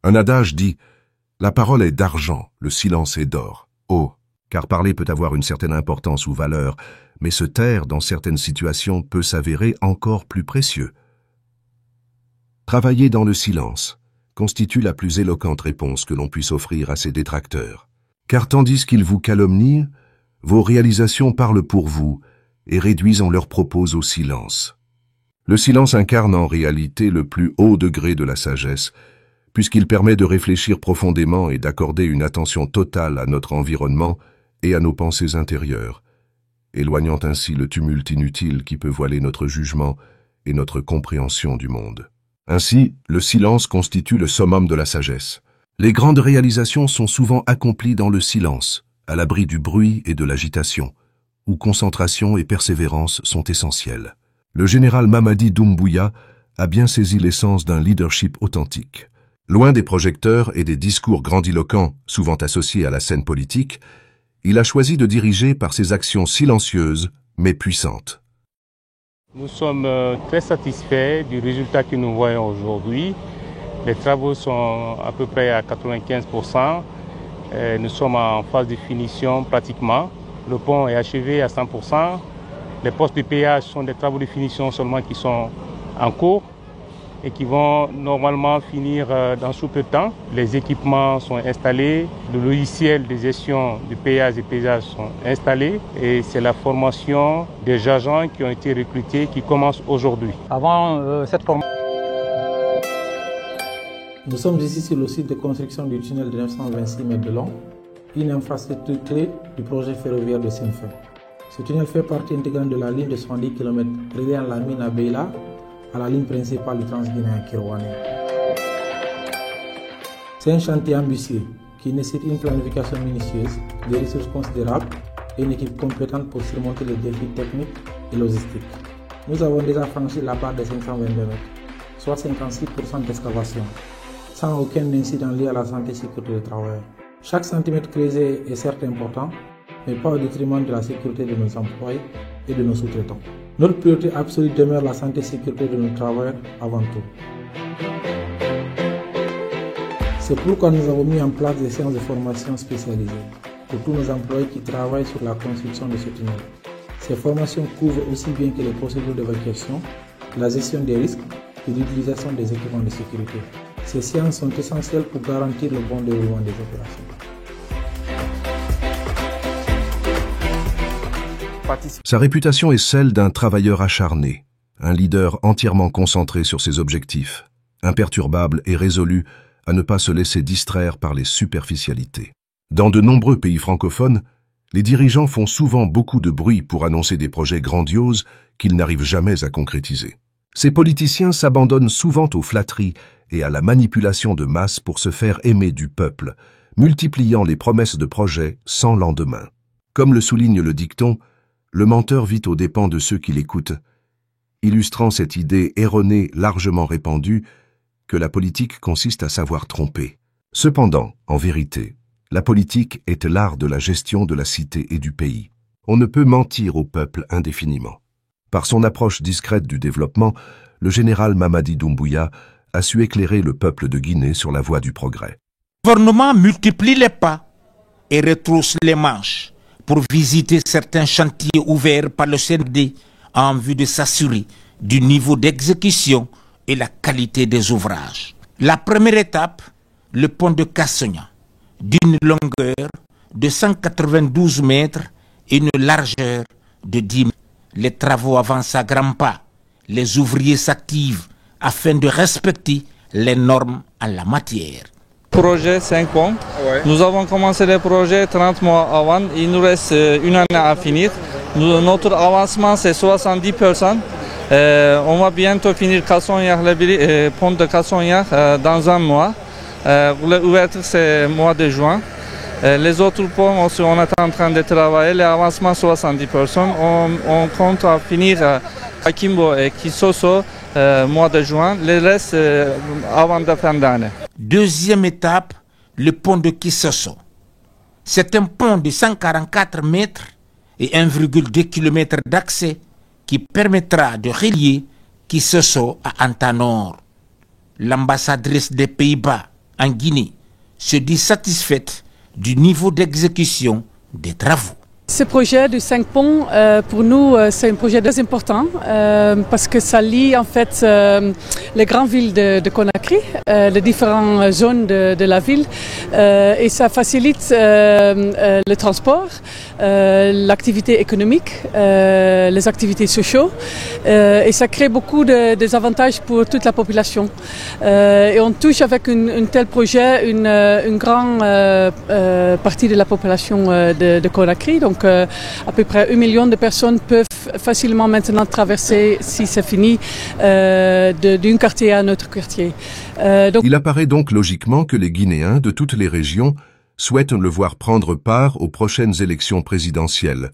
Un adage dit « La parole est d'argent, le silence est d'or ». Oh, car parler peut avoir une certaine importance ou valeur, mais se taire dans certaines situations peut s'avérer encore plus précieux. Travailler dans le silence constitue la plus éloquente réponse que l'on puisse offrir à ses détracteurs. Car tandis qu'ils vous calomnient, vos réalisations parlent pour vous et réduisent leurs propos au silence. Le silence incarne en réalité le plus haut degré de la sagesse, puisqu'il permet de réfléchir profondément et d'accorder une attention totale à notre environnement et à nos pensées intérieures, éloignant ainsi le tumulte inutile qui peut voiler notre jugement et notre compréhension du monde. Ainsi, le silence constitue le summum de la sagesse. Les grandes réalisations sont souvent accomplies dans le silence, à l'abri du bruit et de l'agitation, où concentration et persévérance sont essentielles. Le général Mamadi Doumbouya a bien saisi l'essence d'un leadership authentique. Loin des projecteurs et des discours grandiloquents, souvent associés à la scène politique, il a choisi de diriger par ses actions silencieuses mais puissantes. Nous sommes très satisfaits du résultat que nous voyons aujourd'hui. Les travaux sont à peu près à 95%. Nous sommes en phase de finition pratiquement. Le pont est achevé à 100%. Les postes de péage sont des travaux de finition seulement qui sont en cours et qui vont normalement finir dans sous peu de temps. Les équipements sont installés, le logiciel de gestion du péage et paysage sont installés et c'est la formation des agents qui ont été recrutés qui commence aujourd'hui. Avant cette formation, nous sommes ici sur le site de construction du tunnel de 926 mètres de long, une infrastructure clé du projet ferroviaire de Sinfé. Ce tunnel fait partie intégrante de la ligne de 70 km reliant la mine à Beila à la ligne principale du Transguinéen Kirwane. C'est un chantier ambitieux qui nécessite une planification minutieuse, des ressources considérables et une équipe compétente pour surmonter les défis techniques et logistiques. Nous avons déjà franchi la barre des 522 mètres, soit 56% d'excavation, sans aucun incident lié à la santé et sécurité des travailleurs. Chaque centimètre creusé est certes important, mais pas au détriment de la sécurité de nos employés et de nos sous-traitants. Notre priorité absolue demeure la santé et sécurité de nos travailleurs avant tout. C'est pourquoi nous avons mis en place des séances de formation spécialisées pour tous nos employés qui travaillent sur la construction de ce tunnel. Ces formations couvrent aussi bien que les procédures d'évacuation, la gestion des risques et l'utilisation des équipements de sécurité. Ces séances sont essentielles pour garantir le bon déroulement des opérations. Sa réputation est celle d'un travailleur acharné, un leader entièrement concentré sur ses objectifs, imperturbable et résolu à ne pas se laisser distraire par les superficialités. Dans de nombreux pays francophones, les dirigeants font souvent beaucoup de bruit pour annoncer des projets grandioses qu'ils n'arrivent jamais à concrétiser. Ces politiciens s'abandonnent souvent aux flatteries et à la manipulation de masse pour se faire aimer du peuple, multipliant les promesses de projets sans lendemain. Comme le souligne le dicton, le menteur vit aux dépens de ceux qui l'écoutent, illustrant cette idée erronée largement répandue que la politique consiste à savoir tromper. Cependant, en vérité, la politique est l'art de la gestion de la cité et du pays. On ne peut mentir au peuple indéfiniment. Par son approche discrète du développement, le général Mamadi Doumbouya a su éclairer le peuple de Guinée sur la voie du progrès. Le gouvernement multiplie les pas et retrousse les manches pour visiter certains chantiers ouverts par le CND en vue de s'assurer du niveau d'exécution et la qualité des ouvrages. La première étape, le pont de Kassogna, d'une longueur de 192 mètres et une largeur de 10 mètres. Les travaux avancent à grands pas. Les ouvriers s'activent afin de respecter les normes en la matière. Projet 5 ponts. Ouais. Nous avons commencé le projet 30 mois avant. Il nous reste une année à finir. Notre avancement, c'est 70%. On va bientôt finir le pont de Kassogna dans un mois. L'ouverture, c'est le mois de juin. Les autres ponts aussi, on est en train de travailler. L'avancement, 70%. On compte à finir à Kimbo et Kisoso mois de juin. Le reste, avant la fin d'année. Deuxième étape, le pont de Kisoso. C'est un pont de 144 mètres et 1,2 km d'accès qui permettra de relier Kisoso à Antanor. L'ambassadrice des Pays-Bas, en Guinée se dit satisfaite du niveau d'exécution des travaux. Ce projet de 5 ponts, pour nous, c'est un projet très important parce que ça lie en fait les grandes villes de Conakry, les différentes zones de la ville et ça facilite le transport, l'activité économique, les activités sociales et ça crée beaucoup de avantages pour toute la population. Et on touche avec un tel projet une grande partie de la population de Conakry. Donc, à peu près 1 million de personnes peuvent facilement maintenant traverser, si c'est fini, d'un quartier à un autre quartier. Il apparaît donc logiquement que les Guinéens de toutes les régions souhaitent le voir prendre part aux prochaines élections présidentielles,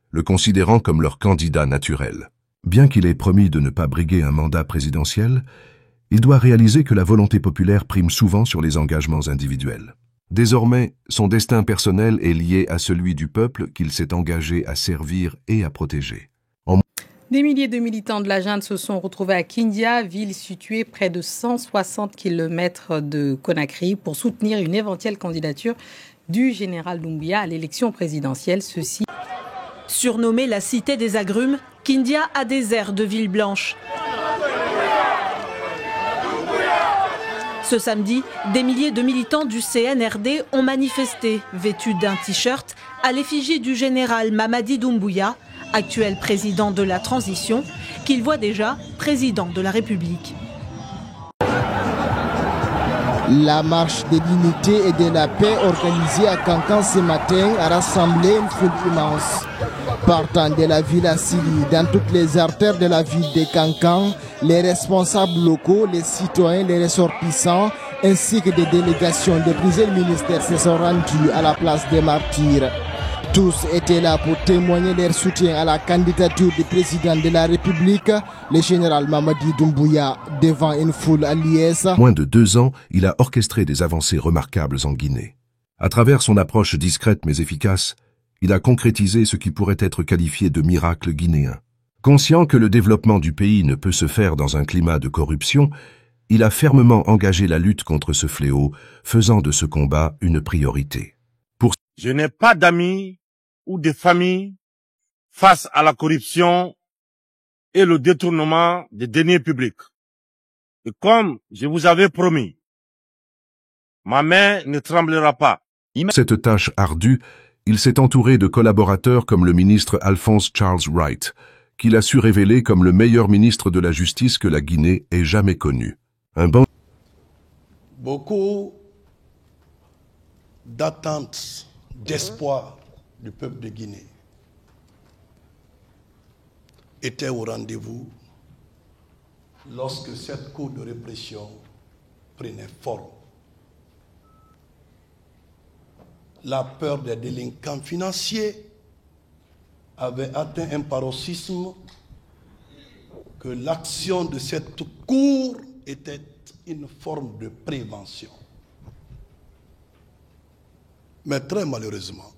le considérant comme leur candidat naturel. Bien qu'il ait promis de ne pas briguer un mandat présidentiel, il doit réaliser que la volonté populaire prime souvent sur les engagements individuels. Désormais, son destin personnel est lié à celui du peuple qu'il s'est engagé à servir et à protéger. Des milliers de militants de la junte se sont retrouvés à Kindia, ville située près de 160 km de Conakry, pour soutenir une éventuelle candidature du général Doumbouya à l'élection présidentielle. Ceci. Surnommée la cité des agrumes, Kindia a des airs de ville blanche. Ce samedi, des milliers de militants du CNRD ont manifesté, vêtus d'un t-shirt, à l'effigie du général Mamadi Doumbouya, actuel président de la transition, qu'il voit déjà président de la République. La marche de l'unité et de la paix organisée à Kankan ce matin a rassemblé une foule immense. Partant de la ville à Sili, dans toutes les artères de la ville de Kankan, les responsables locaux, les citoyens, les ressortissants, ainsi que des délégations de plusieurs ministères se sont rendus à la place des martyrs. Tous étaient là pour témoigner leur soutien à la candidature du président de la République, le général Mamadi Doumbouya, devant une foule à liesse. Moins de 2 ans, il a orchestré des avancées remarquables en Guinée. À travers son approche discrète mais efficace, il a concrétisé ce qui pourrait être qualifié de miracle guinéen. Conscient que le développement du pays ne peut se faire dans un climat de corruption, il a fermement engagé la lutte contre ce fléau, faisant de ce combat une priorité. Je n'ai pas d'amis ou de famille face à la corruption et le détournement des deniers publics. Et comme je vous avais promis, ma main ne tremblera pas. Cette tâche ardue, il s'est entouré de collaborateurs comme le ministre Alphonse Charles Wright, qu'il a su révéler comme le meilleur ministre de la Justice que la Guinée ait jamais connu. Beaucoup d'attentes, d'espoir du peuple de Guinée étaient au rendez-vous lorsque cette cour de répression prenait forme. La peur des délinquants financiers avait atteint un paroxysme que l'action de cette cour était une forme de prévention. Mais très malheureusement,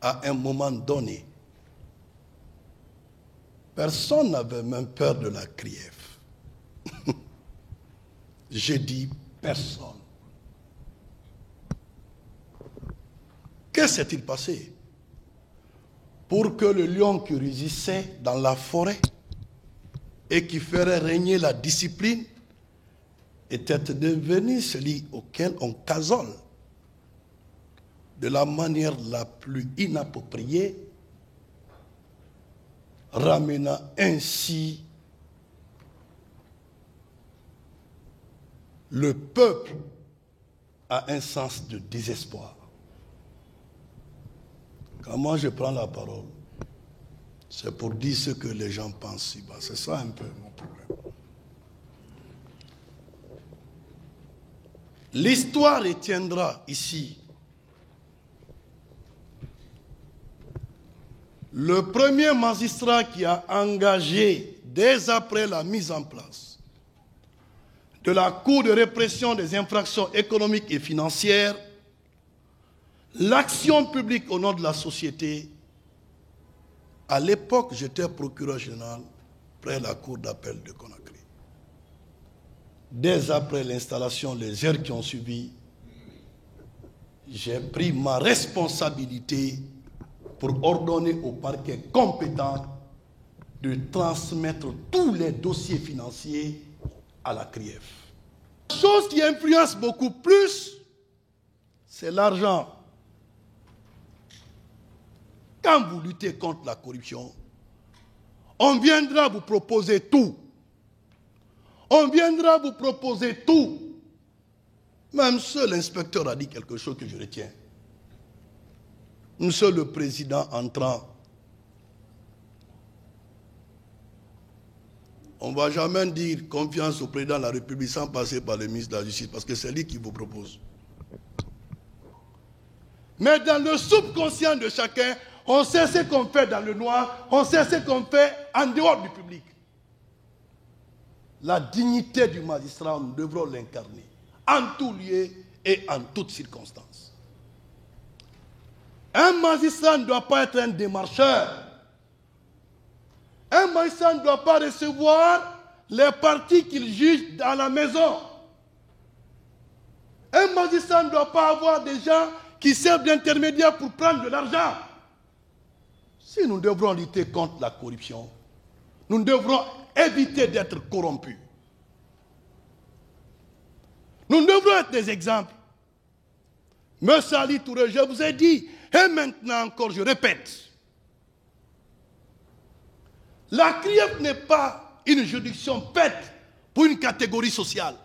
à un moment donné, personne n'avait même peur de la CRIEF. J'ai dit personne. Que s'est-il passé pour que le lion qui rugissait dans la forêt et qui ferait régner la discipline était devenu celui auquel on casole de la manière la plus inappropriée, ramenant ainsi le peuple à un sens de désespoir. Quand moi je prends la parole, c'est pour dire ce que les gens pensent ici-bas. C'est ça un peu mon problème. L'histoire retiendra ici le premier magistrat qui a engagé, dès après la mise en place de la Cour de répression des infractions économiques et financières, l'action publique au nom de la société. À l'époque, j'étais procureur général près de la Cour d'appel de Conakry. dès après l'installation, les heures qui ont suivi, j'ai pris ma responsabilité pour ordonner au parquet compétent de transmettre tous les dossiers financiers à la CRIEF. La chose qui influence beaucoup plus, c'est l'argent. Quand vous luttez contre la corruption, on viendra vous proposer tout. On viendra vous proposer tout. Même seul l'inspecteur a dit quelque chose que je retiens. Monsieur le Président entrant, on ne va jamais dire confiance au Président de la République sans passer par le ministre de la Justice, parce que c'est lui qui vous propose. Mais dans le subconscient de chacun, on sait ce qu'on fait dans le noir, on sait ce qu'on fait en dehors du public. La dignité du magistrat, nous devrons l'incarner en tout lieu et en toutes circonstances. Un magistrat ne doit pas être un démarcheur. Un magistrat ne doit pas recevoir les parties qu'il juge dans la maison. Un magistrat ne doit pas avoir des gens qui servent d'intermédiaires pour prendre de l'argent. Si nous devrons lutter contre la corruption, nous devrons éviter d'être corrompus. Nous devrons être des exemples. Monsieur Ali Touré, je vous ai dit, et maintenant encore, je répète, la CRIEF n'est pas une juridiction faite pour une catégorie sociale.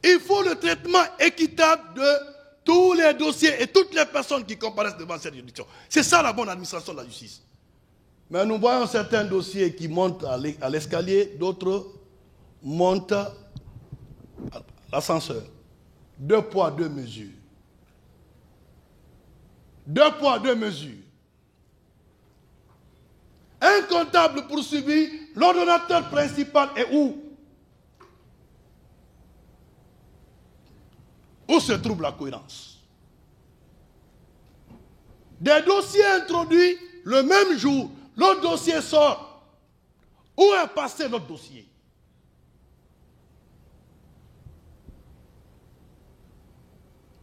Il faut le traitement équitable de tous les dossiers et toutes les personnes qui comparaissent devant cette juridiction. C'est ça la bonne administration de la justice. Mais nous voyons certains dossiers qui montent à l'escalier, d'autres montent à l'ascenseur. 2 poids, 2 mesures. 2 poids, 2 mesures. Un comptable poursuivi, l'ordonnateur principal est où? Où se trouve la cohérence? Des dossiers introduits le même jour, l'autre dossier sort. Où est passé l'autre dossier?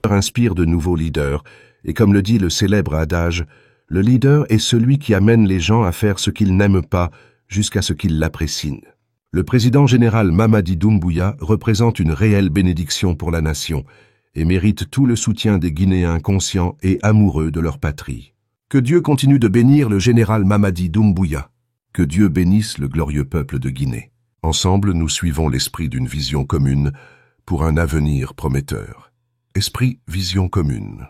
Inspire de nouveaux leaders, et comme le dit le célèbre adage, le leader est celui qui amène les gens à faire ce qu'ils n'aiment pas jusqu'à ce qu'ils l'apprécient. Le président général Mamadi Doumbouya représente une réelle bénédiction pour la nation et mérite tout le soutien des Guinéens conscients et amoureux de leur patrie. Que Dieu continue de bénir le général Mamadi Doumbouya. Que Dieu bénisse le glorieux peuple de Guinée. Ensemble, nous suivons l'esprit d'une vision commune pour un avenir prometteur. Esprit, vision commune.